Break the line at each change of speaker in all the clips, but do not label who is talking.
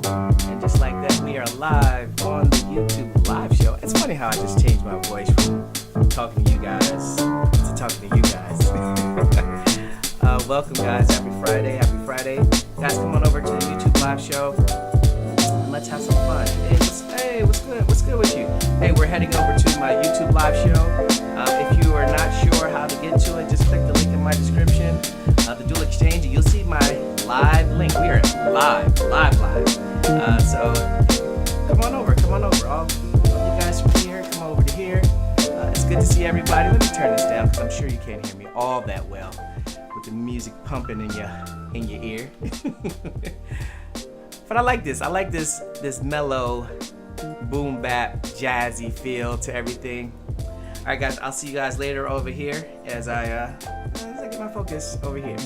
And just like that, we are live on the YouTube live show. It's funny how I just changed my voice from talking to you guys to talking to you guys. Welcome, guys. Happy Friday. Happy Friday. Guys, come on over to the YouTube live show and let's have some fun. Hey, what's good? What's good with you? Hey, we're heading over to my YouTube live show. If you are not sure how to get to it, just click the link in my description. The Dual Exchange, and you'll see my live link. We are live. So come on over. All you guys from here, come over to here. It's good to see everybody. Let me turn this down because I'm sure you can't hear me all that well with the music pumping in your ear. But I like this. I like this mellow, boom bap, jazzy feel to everything. All right, guys. I'll see you guys later over here as I get my focus over here.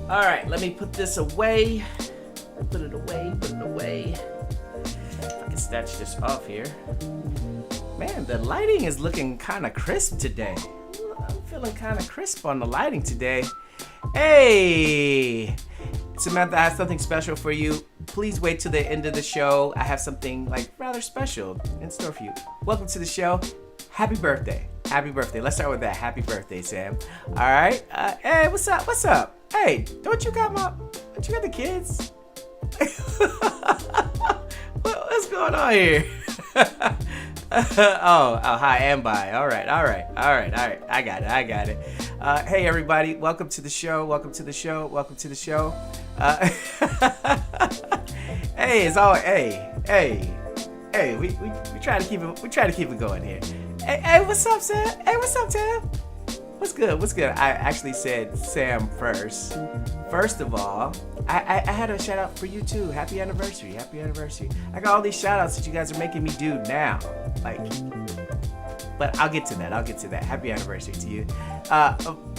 All right. Let me put this away. Put it away. If I can snatch this off here. Man, the lighting is looking kind of crisp today. I'm feeling kind of crisp on the lighting today. Hey, Samantha, I have something special for you. Please wait till the end of the show. I have something rather special in store for you. Welcome to the show. Happy birthday. Let's start with that. Happy birthday, Sam. All right. Hey, what's up? Hey, don't you got the kids? What's going on here? Oh, hi, and bye. All right. I got it. Hey, everybody. Welcome to the show. Hey, it's all. Hey. We try to keep it going here. Hey, what's up, Sam? Hey, what's up, Tam? What's good? I actually said Sam first. First of all, I had a shout out for you too. Happy anniversary. I got all these shout outs that you guys are making me do now. But I'll get to that. Happy anniversary to you.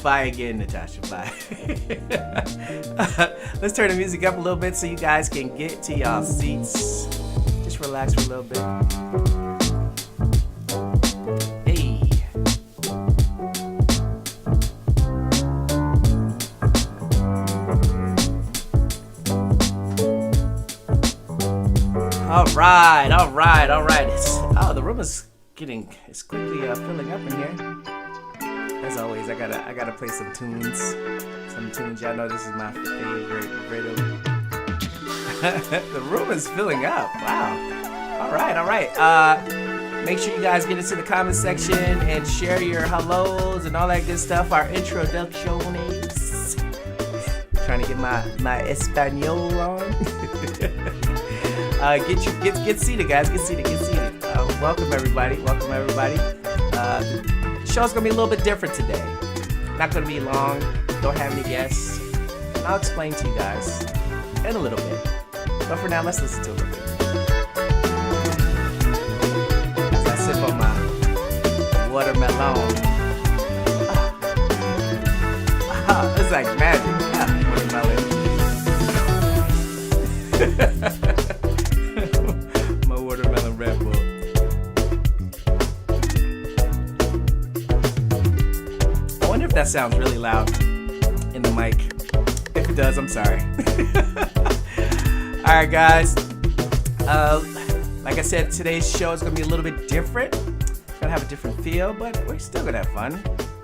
Bye again, Natasha. Bye. Let's turn the music up a little bit so you guys can get to y'all seats. Just relax for a little bit. All right. The room is quickly filling up in here. As always, I gotta play some tunes. Y'all know this is my favorite rhythm. The room is filling up. Wow. All right. Make sure you guys get into the comment section and share your hellos and all that good stuff. Our introductions. Trying to get my Espanol on. Get seated, guys. Get seated. Welcome everybody. The show's gonna be a little bit different today. Not gonna be long. Don't have any guests. I'll explain to you guys in a little bit. But for now, let's listen to a little bit. As I sip on my watermelon. It's like magic. Watermelon. Watermelon Red Bull. I wonder if that sounds really loud in the mic. If it does, I'm sorry. Alright, guys. Like I said, today's show is going to be a little bit different. It's going to have a different feel, but we're still going to have fun.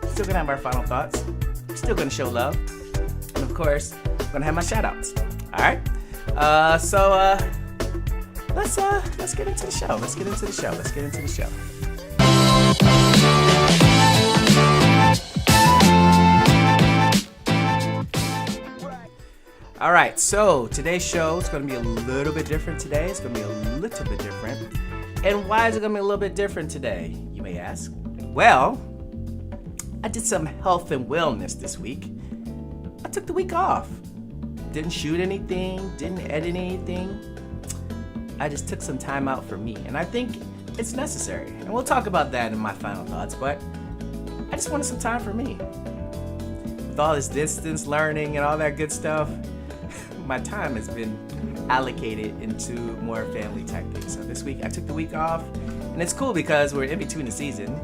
Still going to have our final thoughts. Still going to show love. And of course, I'm going to have my shout outs. Alright? Let's get into the show. All right, so today's show is going to be a little bit different today. And why is it going to be a little bit different today, you may ask? Well, I did some health and wellness this week. I took the week off. Didn't shoot anything, didn't edit anything. I just took some time out for me, and I think it's necessary. And we'll talk about that in my final thoughts, but I just wanted some time for me. With all this distance learning and all that good stuff, my time has been allocated into more family type things. So this week I took the week off, and it's cool because we're in between the season,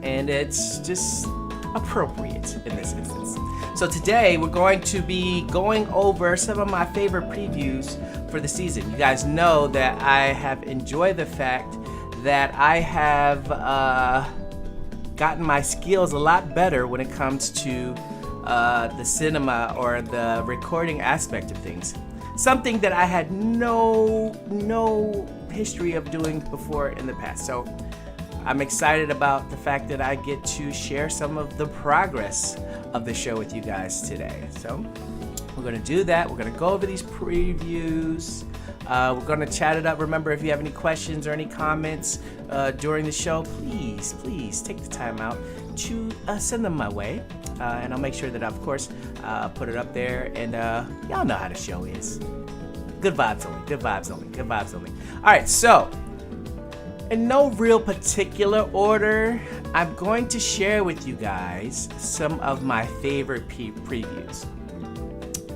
and it's just appropriate in this instance. So today we're going to be going over some of my favorite previews for the season. You guys know that I have enjoyed the fact that I have gotten my skills a lot better when it comes to the cinema or the recording aspect of things. Something that I had no history of doing before in the past. So I'm excited about the fact that I get to share some of the progress of the show with you guys today. So we're gonna do that. We're gonna go over these previews. We're gonna chat it up. Remember, if you have any questions or any comments during the show, please take the time out to send them my way. And I'll make sure that, of course, put it up there. And y'all know how the show is. Good vibes only, good vibes only, good vibes only. All right, so in no real particular order, I'm going to share with you guys some of my favorite previews.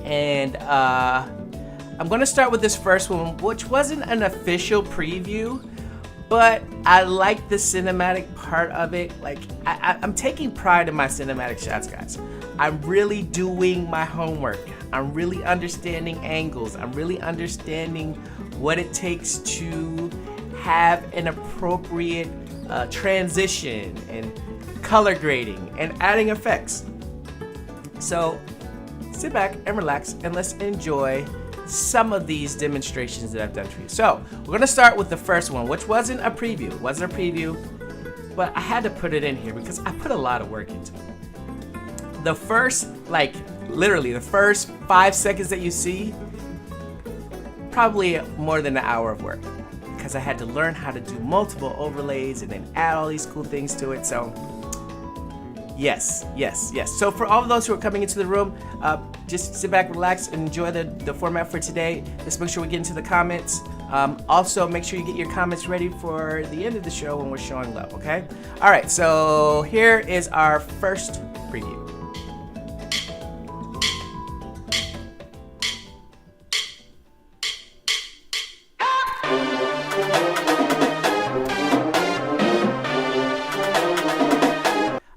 And I'm going to start with this first one, which wasn't an official preview, but I like the cinematic part of it. Like, I'm taking pride in my cinematic shots, guys. I'm really doing my homework. I'm really understanding angles. I'm really understanding what it takes to have an appropriate transition and color grading and adding effects. So sit back and relax and let's enjoy some of these demonstrations that I've done for you. So we're gonna start with the first one, which wasn't a preview. It wasn't a preview, but I had to put it in here because I put a lot of work into it. The first, literally the first 5 seconds that you see, probably more than an hour of work, because I had to learn how to do multiple overlays and then add all these cool things to it. So yes. So for all of those who are coming into the room, just sit back, relax, and enjoy the format for today. Let's make sure we get into the comments. Also, make sure you get your comments ready for the end of the show when we're showing love, okay? All right, so here is our first preview.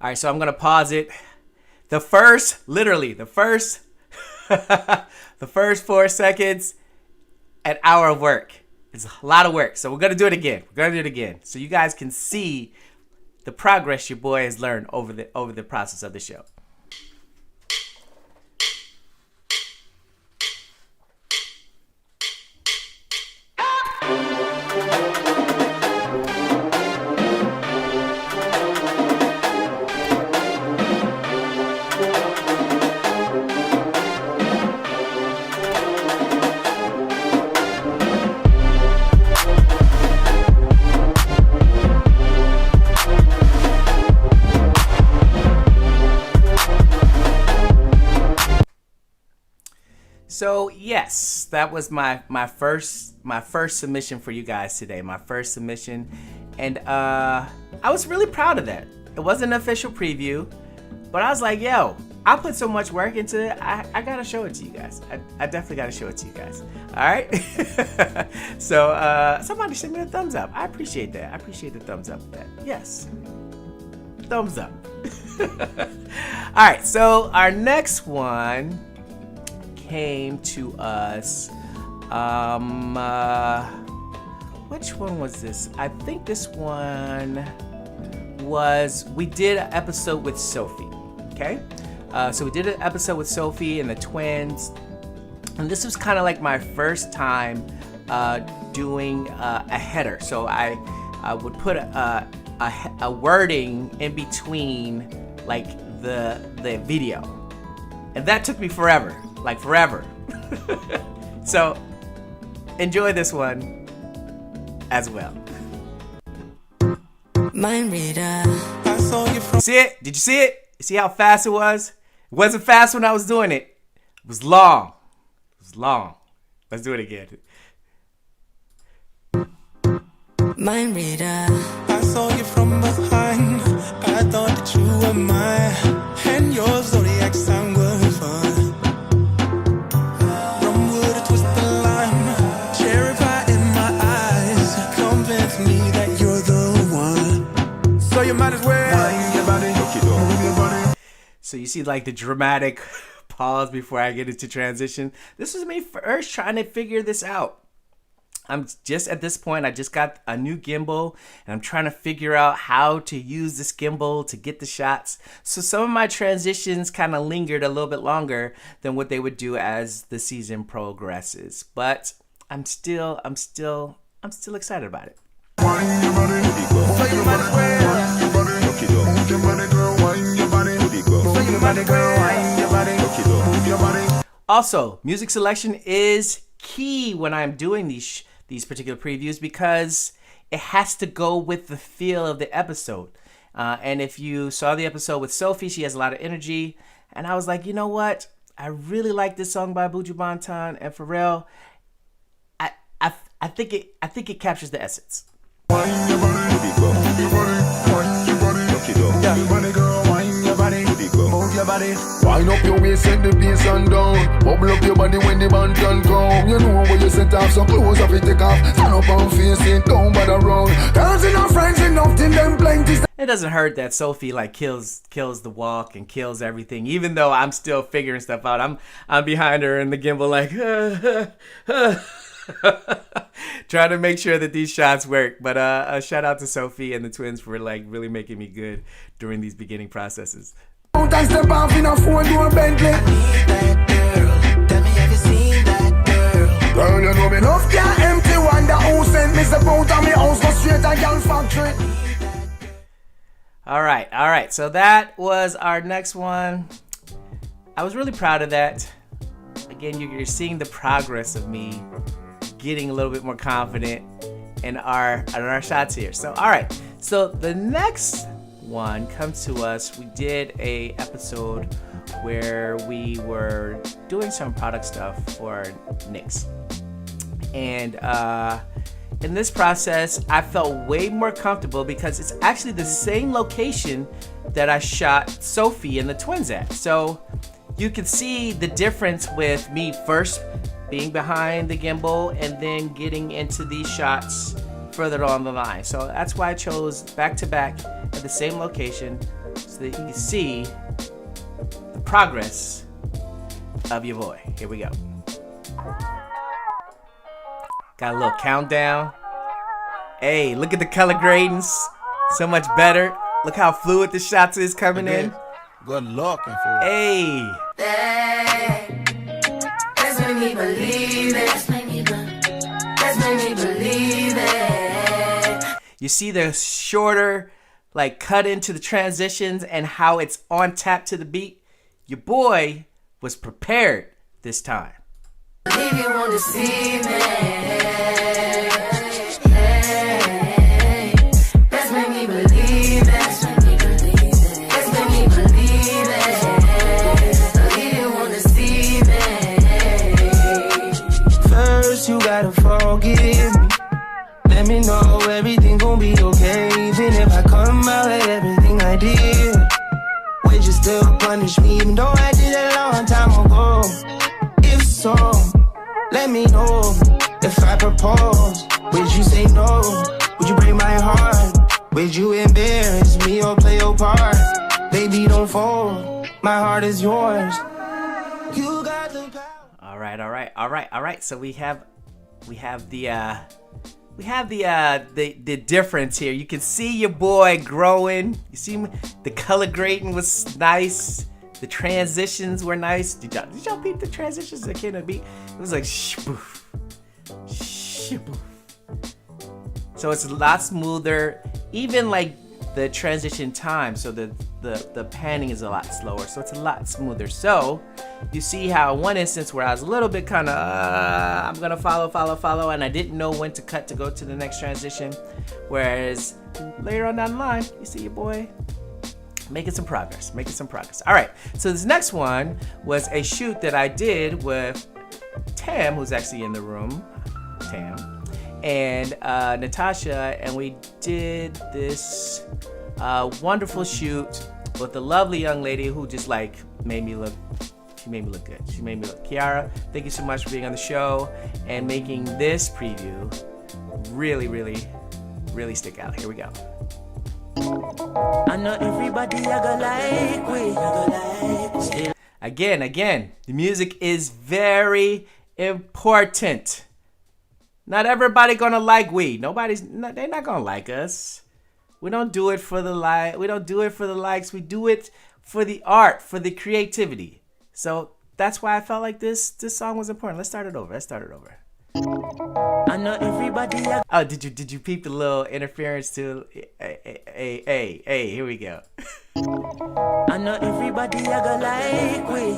All right, so I'm gonna pause it. The first 4 seconds, an hour of work. It's a lot of work. So we're gonna do it again. So you guys can see the progress your boy has learned over the process of the show. So yes, that was my first submission for you guys today. My first submission, and I was really proud of that. It wasn't an official preview, but I was like, yo, I put so much work into it. I gotta show it to you guys. I definitely gotta show it to you guys. All right. So somebody send me a thumbs up. I appreciate that. I appreciate the thumbs up with that. Yes. Thumbs up. All right. So our next one came to us. Which one was this? I think this one was, we did an episode with Sophie. Okay, so we did an episode with Sophie and the twins, and this was kind of like my first time doing a header. So I would put a wording in between like the video, and that took me forever. So enjoy this one as well.
Mind reader.
See it? Did you see it? You see how fast it was? It wasn't fast when I was doing it. It was long. Let's do it again.
Mind reader.
I saw you from behind. I thought that you were mine, and your zodiac sign was fun. Rum with a twisted lime, cherry pie in my eyes. Convince me that you're the one. So you might as well move your body, move your body.
So you see like the dramatic pause before I get into transition. This was me first trying to figure this out. I'm just at this point, I just got a new gimbal and I'm trying to figure out how to use this gimbal to get the shots. So some of my transitions kind of lingered a little bit longer than what they would do as the season progresses. But I'm still excited about it. Also, music selection is key when I'm doing these particular previews because it has to go with the feel of the episode. And if you saw the episode with Sophie, she has a lot of energy. And I was like, you know what? I really like this song by Buju Banton and Pharrell. I think it captures the essence.
Wind up your waist, set the bass and down. Bubble up your body when the band can come. You know where you set off, some clothes off it take off. Stand up and face it, don't bother round. Girls enough, friends enough, till them plenty.
It doesn't hurt that Sophie like kills the walk and kills everything, even though I'm still figuring stuff out. I'm behind her in the gimbal like trying to make sure that these shots work. But a shout out to Sophie and the twins for like really making me good during these beginning processes.
Don't I step off in a 4-door Bentley?
I need that girl. Tell me, have you seen that girl?
Girl, you know me enough, can't empty. Wonder who sent me the boat on me house, go straight to Gal Factory.
All right. So that was our next one. I was really proud of that. Again, you're seeing the progress of me getting a little bit more confident in our shots here. So, all right. So the next one comes to us. We did a episode where we were doing some product stuff for NYX. And in this process, I felt way more comfortable because it's actually the same location that I shot Sophie and the twins at. So you can see the difference with me first being behind the gimbal and then getting into these shots further on the line. So that's why I chose back-to-back at the same location so that you can see the progress of your boy. Here we go. Got a little countdown. Hey, look at the color gradings. So much better. Look how fluid the shots is coming in.
Good looking for
Hey.
Let's make me believe it. Let's make me believe it.
You see the shorter, like, cut into the transitions and how it's on tap to the beat? Your boy was prepared this time.
If you want to see me, let's make me believe it. Let's make me believe it. If you want to see me,
first you gotta forgive me. Let me know everything gon' be okay. Even if I come out at everything I did, would you still punish me even though I did it a long time ago? If so, let me know. If I propose, would you say no? Would you break my heart? Would you embarrass me or play your part? Baby, don't fold. My heart is yours. You got the power.
All right. So we have the difference here. You can see your boy growing. You see the color grading was nice. The transitions were nice. Did y'all peep the transitions that came to beat? It was like shpoof, shpoof. So it's a lot smoother. Even like the transition time, so the panning is a lot slower, so it's a lot smoother. So you see how one instance where I was a little bit kind of I'm gonna follow, and I didn't know when to cut to go to the next transition, whereas later on down the line you see your boy making some progress. All right, so this next one was a shoot that I did with Tam, who's actually in the room, and Natasha, and we did this wonderful shoot with a lovely young lady who just like made me look good. She made me look. Kiara, thank you so much for being on the show and making this preview really, really, really stick out. Here we go.
I know everybody I go like we. Still.
Again, the music is very important. Not everybody gonna like we. They're not gonna like us. We don't do it for the we don't do it for the likes. We do it for the art, for the creativity. So that's why I felt like this song was important. Let's start it over.
I know everybody.
Oh, did you peep the little interference to? Hey, here we go.
I know everybody I go like we.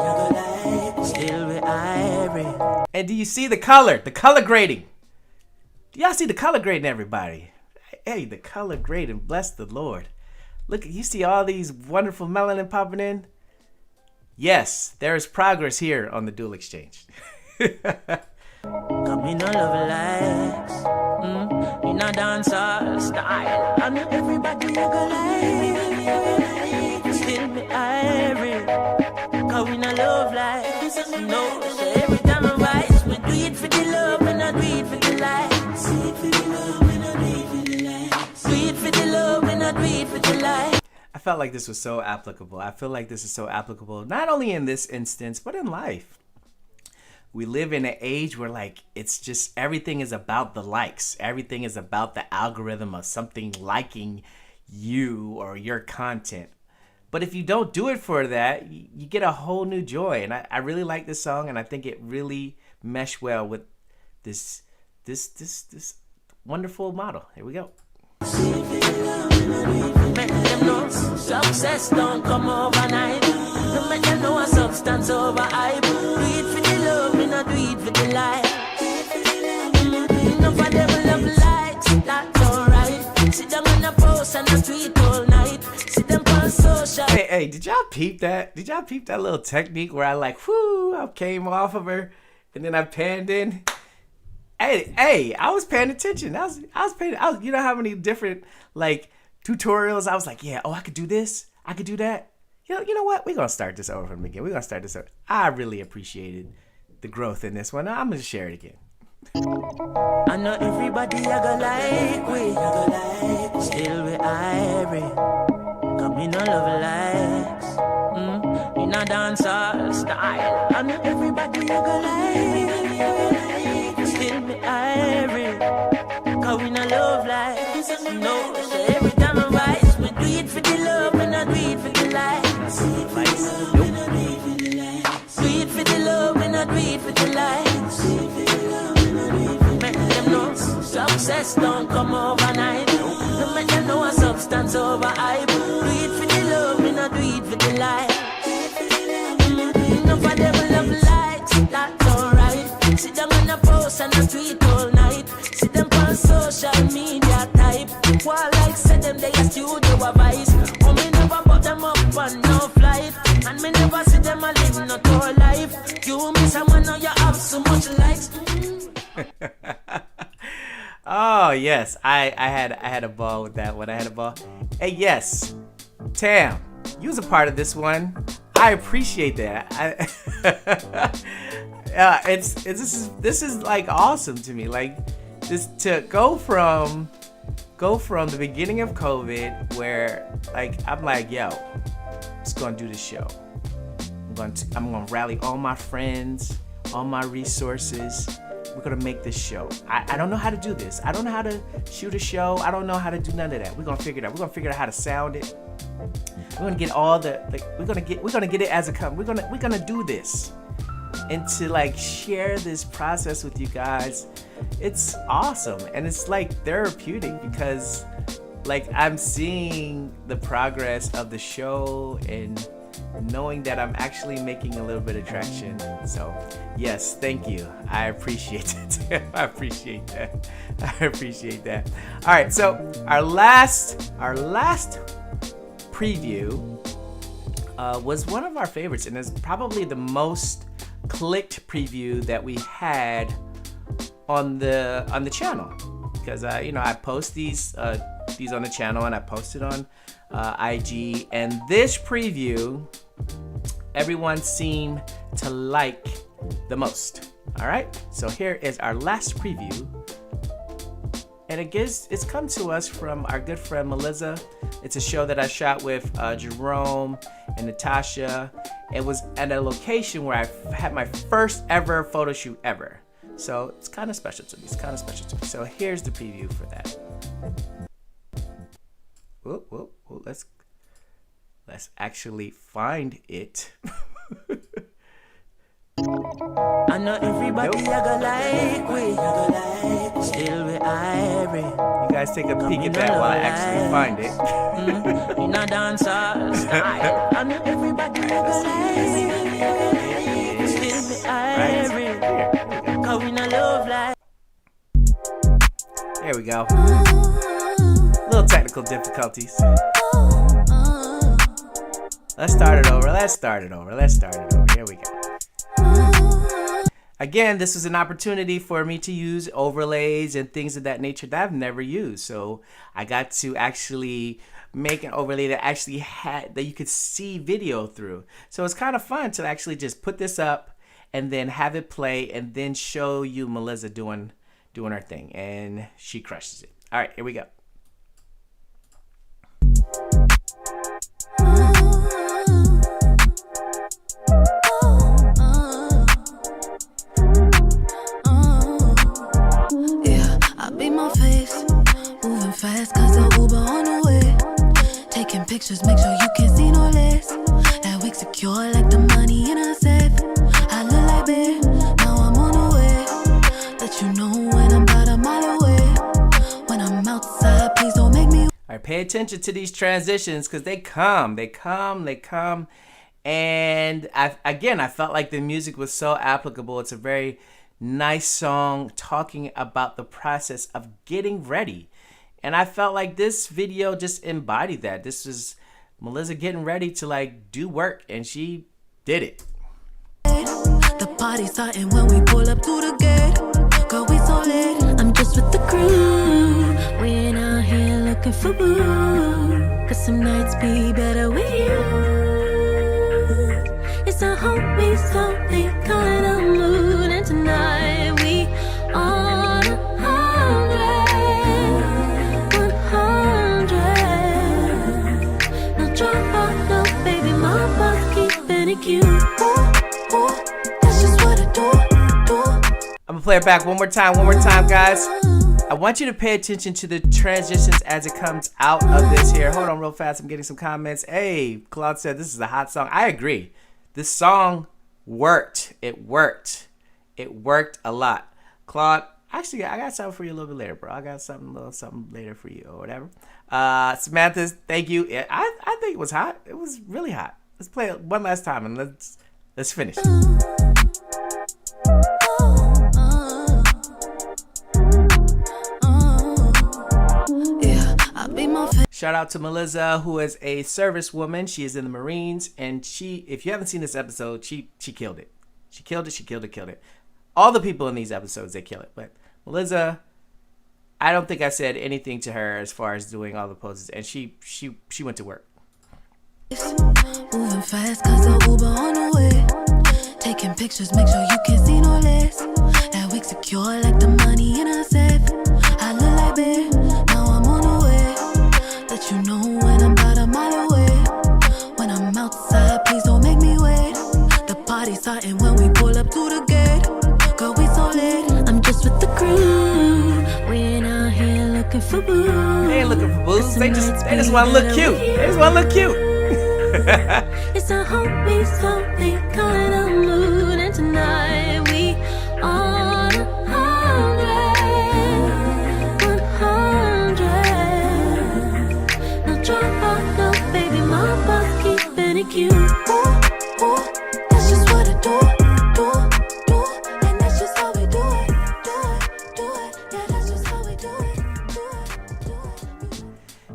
Still we irie.
And do you see the color? The color grading. Do y'all see the color grading, everybody? Hey, the color grading. Bless the Lord. Look, you see all these wonderful melanin popping in? Yes, there is progress here on the Dual Exchange.
Come in all of likes. In a dancehall style. I know everybody I go like. Still me irie. Cause we no love likes. No, so every time I rise, we do it for the love and I do it for the likes. Do it for the love and I do it for the likes. Do it for the love and I do it for the likes.
I felt like this was so applicable. I feel like this is so applicable, not only in this instance, but in life. We live in an age where it's just everything is about the likes. Everything is about the algorithm of something liking you or your content. But if you don't do it for that, you get a whole new joy. And I really like this song, and I think it really meshed well with this wonderful model. Here we go.
Make them know success don't come overnight. No make them know a substance over hype. Do it for the love, we not do it for the life. No for them love likes, that's alright. Sit down on a post and a tweet all night. Sit them on social.
Hey, did y'all peep that? Did y'all peep that little technique where I came off of her and then I panned in? Hey, I was paying attention. I was paying. You know how many different tutorials I was like, yeah, I could do this, I could do that. You know what? We're gonna start this over from the beginning. We're gonna start this over. I really appreciated the growth in this one. I'm gonna share it again.
I know everybody I go like we. Still we irie. Come in all of likes. In a dancehall style. I know everybody I go like. Still me irie. Cause we no love likes. No, so every time I rise, we do it for the love and I do it for the likes. Do it for the love and I do it for the likes. Make them know success don't come overnight. No make them know a substance over hype. Do it for the love and I do it for the likes. No for them love likes, that's alright. Sit down on a post and a tweet all night. Sit them on social media type. While said them they a studio advice. Oh, me never put them up on no flight. And me never see them a live no tour life. You miss someone now you have so much likes.
Oh yes, I had a ball with that one. I had a ball. Hey, yes, Tam, you was a part of this one. I appreciate that. This is awesome to me. Just to go from the beginning of COVID, where I'm yo, just gonna do this show. I'm gonna rally all my friends, all my resources. We're gonna make this show. I don't know how to do this. I don't know how to shoot a show. I don't know how to do none of that. We're gonna figure it out. We're gonna figure out how to sound it. We're gonna get all the we're gonna get it as it comes. We're gonna do this. And to share this process with you guys, it's awesome. And it's therapeutic because I'm seeing the progress of the show and knowing that I'm actually making a little bit of traction. So yes, thank you. I appreciate it. I appreciate that. All right, so our last preview was one of our favorites, and it's probably the most clicked preview that we had on the channel, because I post these on the channel and I post it on IG, and this preview everyone seemed to like the most. All right, so here is our last preview, and it's come to us from our good friend Melissa. It's a show that I shot with Jerome and Natasha. It was at a location where I had my first ever photo shoot ever. So it's kind of special to me. So here's the preview for that. Whoa, let's actually find it.
I know everybody I go like we, still we irie.
You guys take a peek at that while I actually find it.
You know dancer style. I know everybody I go like we, still we irie. Cause we no love like.
There we go. Little technical difficulties. Let's start it over. Here we go. Again, this is an opportunity for me to use overlays and things of that nature that I've never used. So I got to actually make an overlay that actually that you could see video through. So it's kind of fun to actually just put this up and then have it play and then show you Melissa doing her thing, and she crushes it. All right, here we go.
Fast cause the Uber on the way. Taking pictures, make sure you can see no less. That wig secure like the money in a safe. I look like babe, now I'm on the way. Let you know when I'm about a mile away. When I'm outside, please don't make me.
Alright, pay attention to these transitions because they come. And I felt like the music was so applicable. It's a very nice song talking about the process of getting ready. And I felt like this video just embodied that. This was Melissa getting ready to like do work, and she did it.
The party's starting when we pull up to the gate. Girl, we so lit. I'm just with the crew. We ain't out here looking for boo. Cause some nights be better with you. It's a homie, something kind of mood. And tonight we on a 100. No drop out, no baby, my boss keeping it cute. That's just what I do.
I'm gonna play it back one more time, guys. I want you to pay attention to the transitions as it comes out of this here. Hold on real fast, I'm getting some comments. Hey, Claude said this is a hot song. I agree. This song worked. It worked a lot. Claude, actually, I got something for you a little bit later, bro. I got something later for you or whatever. Samantha, thank you. I think it was hot. It was really hot. Let's play it one last time and let's finish. Shout out to Melissa, who is a service woman. She is in the Marines, and if you haven't seen this episode, she killed it. She killed it. All the people in these episodes, they kill it. But Melissa, I don't think I said anything to her as far as doing all the poses, and she went to work.
Moving fast cause the Uber on the way. Taking pictures, make sure you can see no less. That wig secure like the money in a safe. I look like babe, now I'm on the way. Let you know when I'm about a mile away. When I'm outside, please don't make me wait. The party's starting when we pull up to the gate. Girl, we so lit. I'm just with the crew. We ain't out here looking for boo.
They ain't looking for boos. They just want to look cute.
It's a homie, something kind of mood. And tonight we on a 100. No drop out, no baby, my boss keeping it cute. That's just what I do. And that's just how we do it. Yeah, that's just how we do it.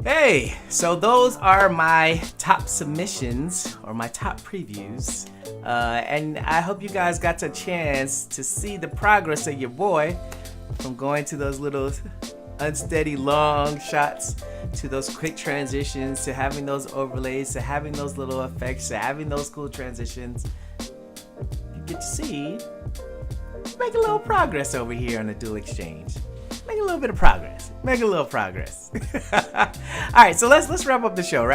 Hey, so those are my top submissions or my top previews. And I hope you guys got a chance to see the progress of your boy from going to those little unsteady long shots to those quick transitions to having those overlays to having those little effects to having those cool transitions. You get to see make a little progress over here on the Dual Exchange. Make a little bit of progress. Make a little progress. All right, so let's wrap up the show.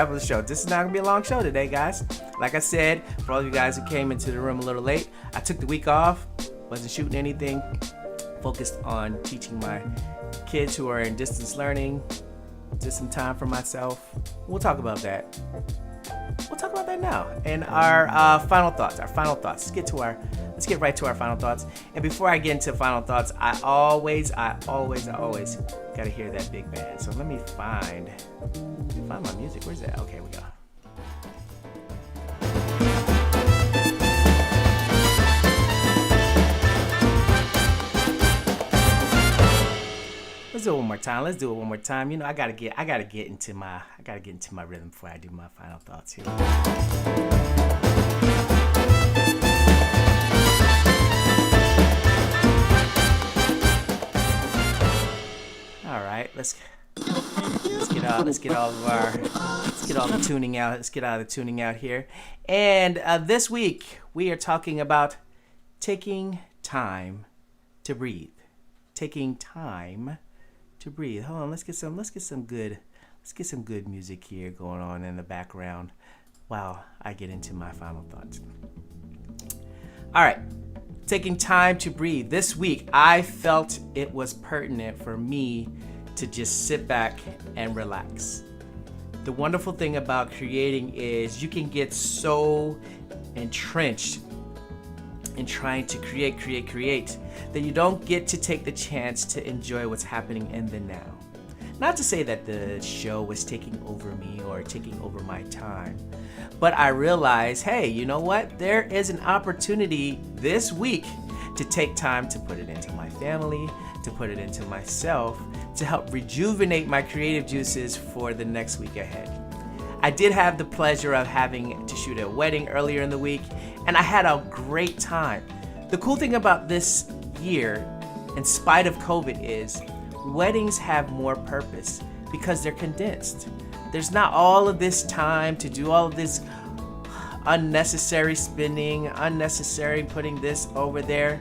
This is not gonna be a long show today, guys. Like I said, for all you guys who came into the room a little late, I took the week off. Wasn't shooting anything. Focused on teaching my kids who are in distance learning. Just some time for myself. We'll talk about that. We'll talk about that now. And our final thoughts. Let's get right to our final thoughts. And before I get into final thoughts, I always gotta hear that big band. So let me find my music. Where's that? Okay, we go. Let's do it one more time. You know, I gotta get into my rhythm before I do my final thoughts here. All right, let's get all the tuning out. Let's get all the tuning out here. And this week we are talking about taking time to breathe. Taking time to breathe. Hold on, let's get some good music here going on in the background while I get into my final thoughts. All right, taking time to breathe. This week, I felt it was pertinent for me to just sit back and relax. The wonderful thing about creating is you can get so entrenched in trying to create that you don't get to take the chance to enjoy what's happening in the now. Not to say that the show was taking over me or taking over my time, but I realized, hey, you know what? There is an opportunity this week to take time to put it into my family, to put it into myself, to help rejuvenate my creative juices for the next week ahead. I did have the pleasure of having to shoot a wedding earlier in the week, and I had a great time. The cool thing about this year, in spite of COVID, is weddings have more purpose because they're condensed. There's not all of this time to do all of this unnecessary spending, unnecessary putting this over there.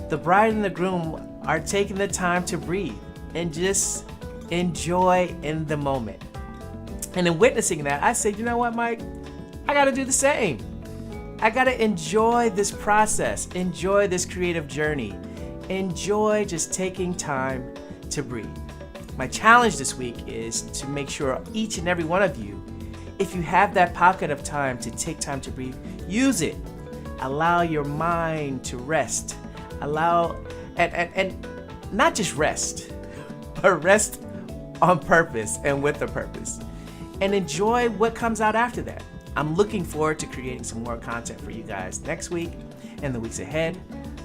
The bride and the groom are taking the time to breathe and just enjoy in the moment. And in witnessing that, I said, you know what, Mike? I gotta do the same. I gotta enjoy this process, enjoy this creative journey, enjoy just taking time to breathe. My challenge this week is to make sure each and every one of you, if you have that pocket of time to take time to breathe, use it. Allow your mind to rest. Allow, and not just rest, but rest on purpose and with a purpose. And enjoy what comes out after that. I'm looking forward to creating some more content for you guys next week and the weeks ahead.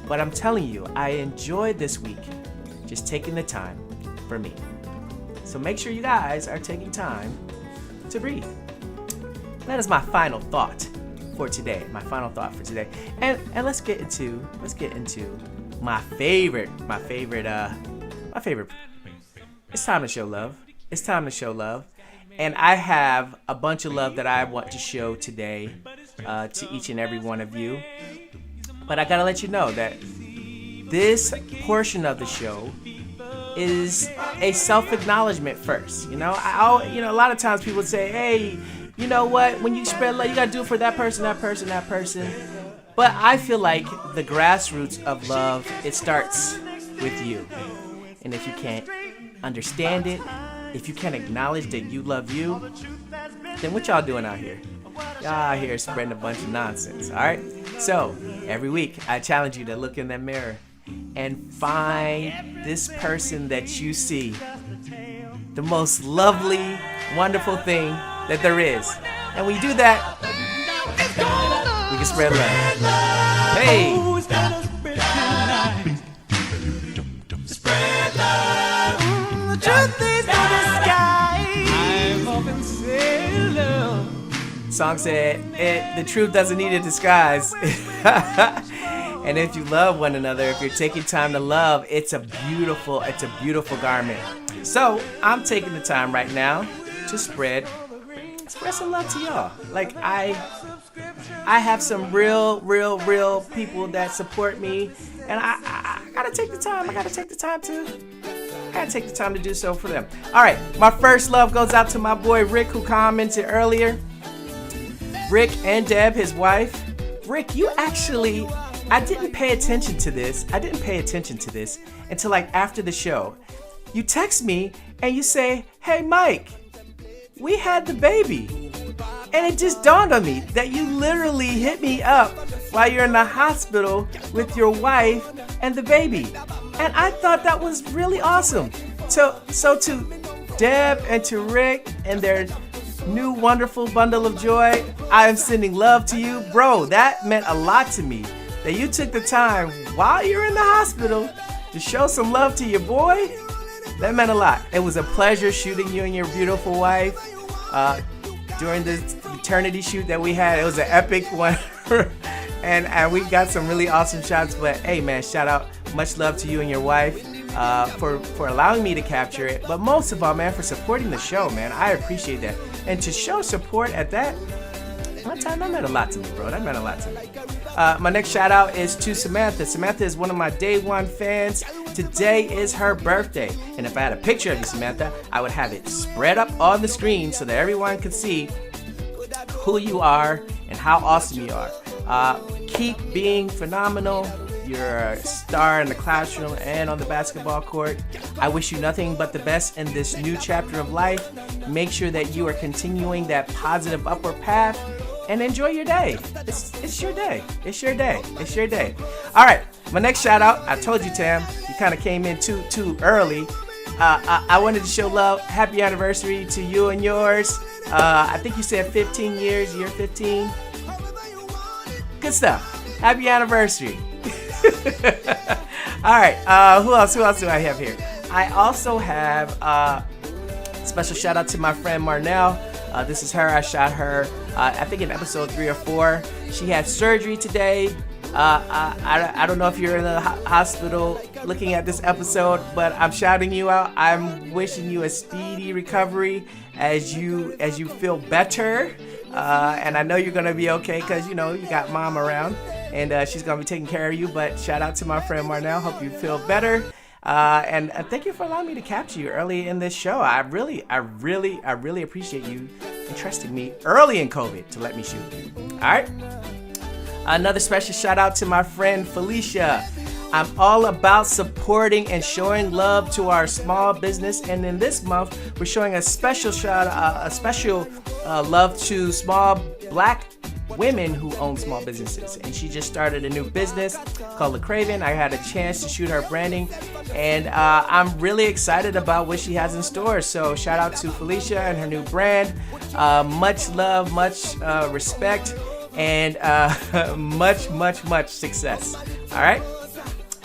But I'm telling you, I enjoyed this week just taking the time for me. So make sure you guys are taking time to breathe. That is my final thought for today. And let's get into my favorite. It's time to show love. And I have a bunch of love that I want to show today to each and every one of you. But I gotta let you know that this portion of the show is a self-acknowledgement first. You know, a lot of times people say, hey, you know what? When you spread love, you gotta do it for that person. But I feel like the grassroots of love, it starts with you. And if you can't understand it, if you can't acknowledge that you love you, then what y'all doing out here? Y'all out here spreading a bunch of nonsense, all right? So, every week, I challenge you to look in that mirror and find this person that you see, the most lovely, wonderful thing that there is. And when you do that, we can spread love. Hey! Spread love. The truth is in the sky. I'm open say love. Song said, the truth doesn't need a disguise. And if you love one another, if you're taking time to love, it's a beautiful garment. So I'm taking the time right now to spread some love to y'all. Like I I have some real people that support me, and I gotta take the time. I gotta take the time to do so for them. All right, my first love goes out to my boy Rick, who commented earlier. Rick and Deb, his wife. Rick, you actually, I didn't pay attention to this until like after the show. You text me and you say, "Hey Mike, we had the baby." And it just dawned on me that you literally hit me up while you're in the hospital with your wife and the baby. And I thought that was really awesome. So to Deb and to Rick and their new wonderful bundle of joy, I am sending love to you. Bro, that meant a lot to me that you took the time while you're in the hospital to show some love to your boy. That meant a lot. It was a pleasure shooting you and your beautiful wife. During the eternity shoot that we had, it was an epic one. and we got some really awesome shots. But hey man, shout out, much love to you and your wife for allowing me to capture it. But most of all, man, for supporting the show, man. I appreciate that. And to show support at that time, that meant a lot to me, bro. That meant a lot to me. My next shout out is to Samantha. Samantha is one of my day one fans. Today is her birthday. And if I had a picture of you, Samantha, I would have it spread up on the screen so that everyone could see who you are and how awesome you are. Keep being phenomenal. You're a star in the classroom and on the basketball court. I wish you nothing but the best in this new chapter of life. Make sure that you are continuing that positive upward path and enjoy your day. It's your day. It's your day. It's your day. All right, my next shout out. I told you, Tam, you kind of came in too early. I wanted to show love. Happy anniversary to you and yours. I think you said 15 years, year 15. Good stuff. Happy anniversary. All right, who else do I have here? I also have special shout out to my friend Marnell. This is her. I shot her, I think in episode 3 or 4. She had surgery today. I don't know if you're in the hospital looking at this episode, but I'm shouting you out. I'm wishing you a speedy recovery as you feel better. And I know you're gonna be okay because you got mom around and she's gonna be taking care of you. But shout out to my friend Marnell. Hope you feel better. And thank you for allowing me to capture you early in this show. I really appreciate you entrusting me early in COVID to let me shoot. All right. Another special shout out to my friend Felicia. I'm all about supporting and showing love to our small business, and in this month we're showing a special love to small Black women who own small businesses. And she just started a new business called Le Craven. I had a chance to shoot her branding, and I'm really excited about what she has in store. So shout out to Felicia and her new brand. Much love, much respect, and much success. All right.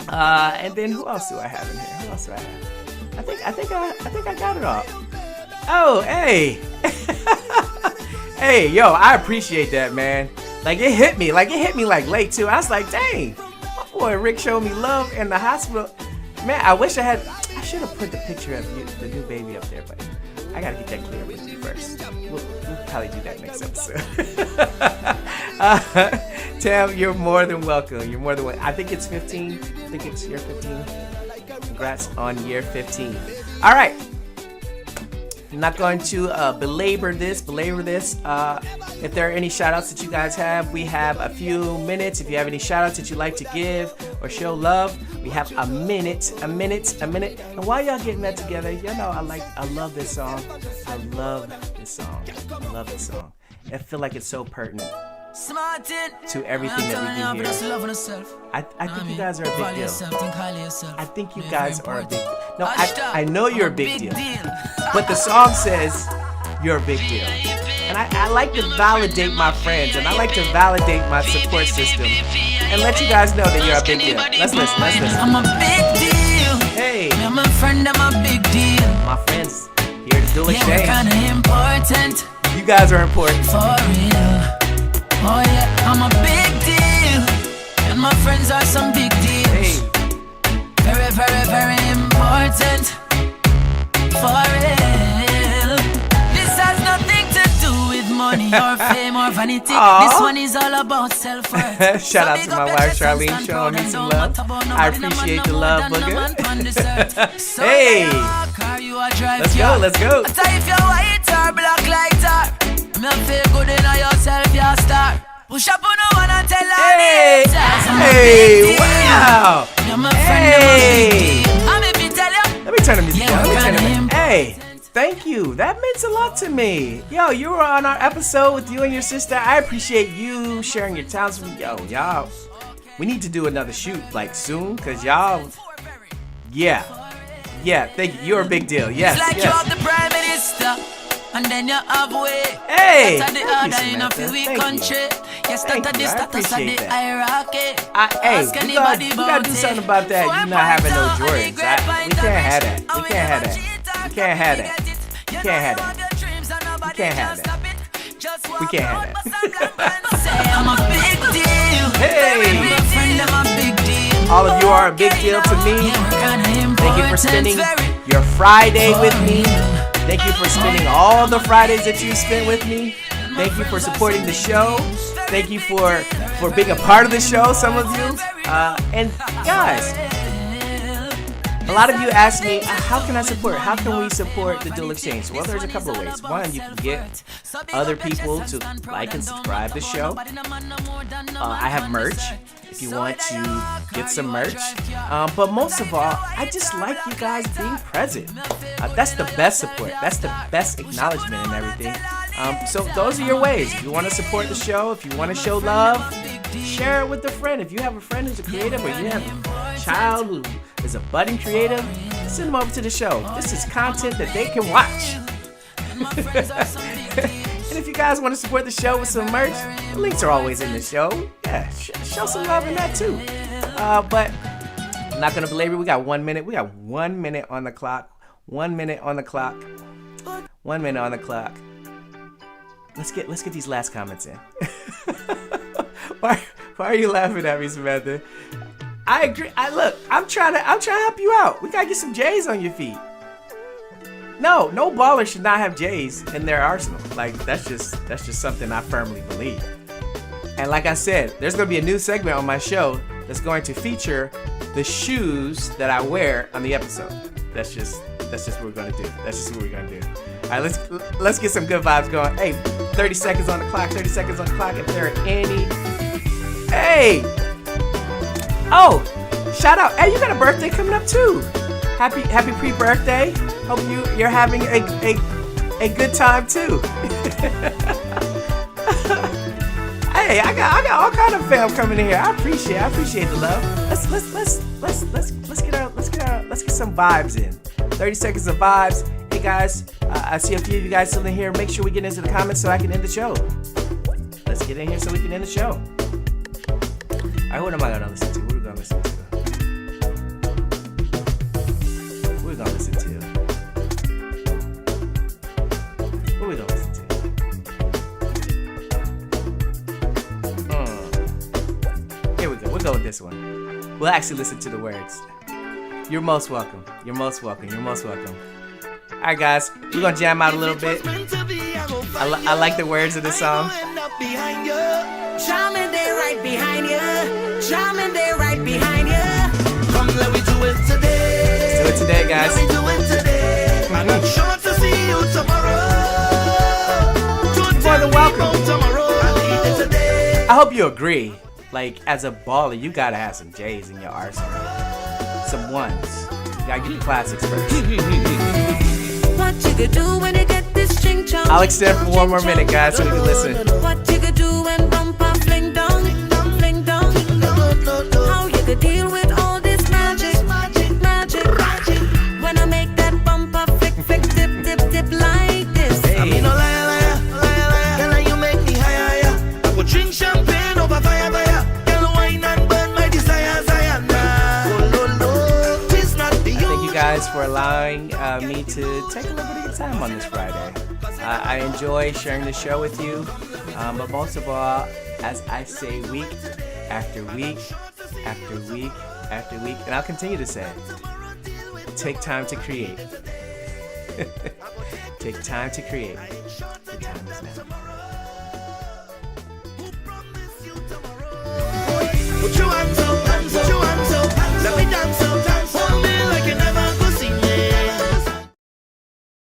And then who else do I have in here? I think I got it all. Oh, hey. Hey, yo, I appreciate that, man. Like it hit me like late too. I was like, dang, my boy Rick showed me love in the hospital. Man, I wish I should have put the picture of you, the new baby, up there, but I gotta get that clear with you first. We'll probably do that next episode. Tam, you're more than welcome. I think it's 15. I think it's year 15. Congrats on year 15. All right. I'm not going to belabor this. If there are any shout outs that you guys have, we have a few minutes. If you have any shout outs that you'd like to give or show love, we have a minute. And while y'all getting that together, I love this song. I love this song. I feel like it's so pertinent to everything that we do here. I think you guys are a big deal. I think you guys are a big deal. No, I know you're a big deal. But the song says you're a big deal. And I like to validate my friends, and I like to validate my support system and let you guys know that you're a big deal. Let's listen.
I'm a big deal.
Hey.
I'm my friend, I'm a big deal.
My friends here to do exchange.
Yeah, we're kinda important.
You guys are important.
For real. Oh yeah, I'm a big deal. And my friends are some big deals.
Hey.
Very, very, very important. For real. This has nothing to do with money or fame or
more vanity.
Aw.
This one is all about self-worth.
Shout out to my wife Charlene showing me some love. I appreciate the love, booger. Hey, let's go.
I tell you if you're white or black lighter, me feel good in yourself, you're a star. Push up on no one and tell her
Hey, hey, wow.
You're my friend,
Hey.
I'm if you tell you.
Let me turn the music
Yeah,
down. Let me turn
kinda
it
him.
down. Hey, thank you. That means a lot to me. Yo, you were on our episode with you and your sister. I appreciate you sharing your talents with me. Yo, y'all, we need to do another shoot like soon, cause y'all, yeah, thank you. You're a big deal. Yes,
It's like you
yes.
have the prime minister, and then you have way.
Hey,
That's the
thank you,
order in a
Samantha.
few
Thank
country. Yes,
Thank
that's the
you. I
status of
appreciate
the
that.
hierarchy.
Hey,
Ask
we
anybody
gotta
about
do
it.
something about that. You not having no Jordans. We can't have that. We can't have that. We can't have that. We can't have that. We can't have that. We can't have that.
Say I'm a big deal.
Hey.
Very big friend, I'm a big deal.
All of you are a big deal to me. Thank you for spending your Friday with me. Thank you for spending all the Fridays that you spent with me. Thank you for supporting the show. Thank you for being a part of the show, some of you. And guys, a lot of you ask me, how can I support? How can we support the Dual Exchange? Well, there's a couple of ways. One, you can get other people to like and subscribe the show. I have merch if you want to get some merch. But most of all, I just like you guys being present. That's the best support. That's the best acknowledgement and everything. So those are your ways. If you want to support the show, if you want to show love, share it with a friend. If you have a friend who's a creative, or you have a child who is a budding creative, send them over to the show. This is content that they can watch. And if you guys want to support the show with some merch, the links are always in the show. Yeah, show some love in that too. But I'm not gonna belabor. We got 1 minute. We got 1 minute on the clock. 1 minute on the clock. 1 minute on the clock. Let's get these last comments in. Why are you laughing at me, Samantha? I agree. I'm trying to help you out. We gotta get some J's on your feet. No baller should not have J's in their arsenal. Like that's just something I firmly believe. And like I said, there's gonna be a new segment on my show that's going to feature the shoes that I wear on the episode. That's just what we're gonna do. That's just what we're gonna do. All right, let's get some good vibes going. Hey, 30 seconds on the clock. 30 seconds on the clock. If there are any. Hey. Oh, shout out. Hey, you got a birthday coming up too. Happy pre-birthday. Hope you're having a good time too. Hey, I got all kind of fam coming in here. I appreciate the love. Let's get some vibes in. 30 seconds of vibes. Hey guys, I see a few of you guys still in here. Make sure we get into the comments so I can end the show. Let's get in here so we can end the show. All right, what am I gonna listen to? What are we gonna listen to? What are we gonna listen to? What are we gonna listen to? Here we go. We'll go with this one. We'll actually listen to the words. You're most welcome. You're most welcome. You're most welcome. All right, guys. We're gonna jam out a little bit. I like the words of this song.
Charming, they right behind you. Charming, they right behind you. Come, let me do it today.
Let's do it today, guys.
Let me do it today. I'm not sure to see you tomorrow.
You're more than welcome.
Tomorrow, I need it today.
I hope you agree. Like, as a baller, you gotta have some J's in your arsenal. Some ones. You gotta get the classics first.
What you could do when you get this ching chong.
I'll extend for one more minute, guys, so we can listen.
What you could do when bumper fling down, fling down. How you could deal with all this magic. When I make that bumper flick, dip like this.
Hey.
I mean, no liar. Girl, you make me higher. I would drink champagne over fire. Girl, wine and burn my desires.
Thank you guys for allowing me to take a little bit of your time on this Friday. I enjoy sharing the show with you, but most of all, as I say week after week after week after week, and I'll continue to say, take time to create. Take time to create. The time is now.
Put your hands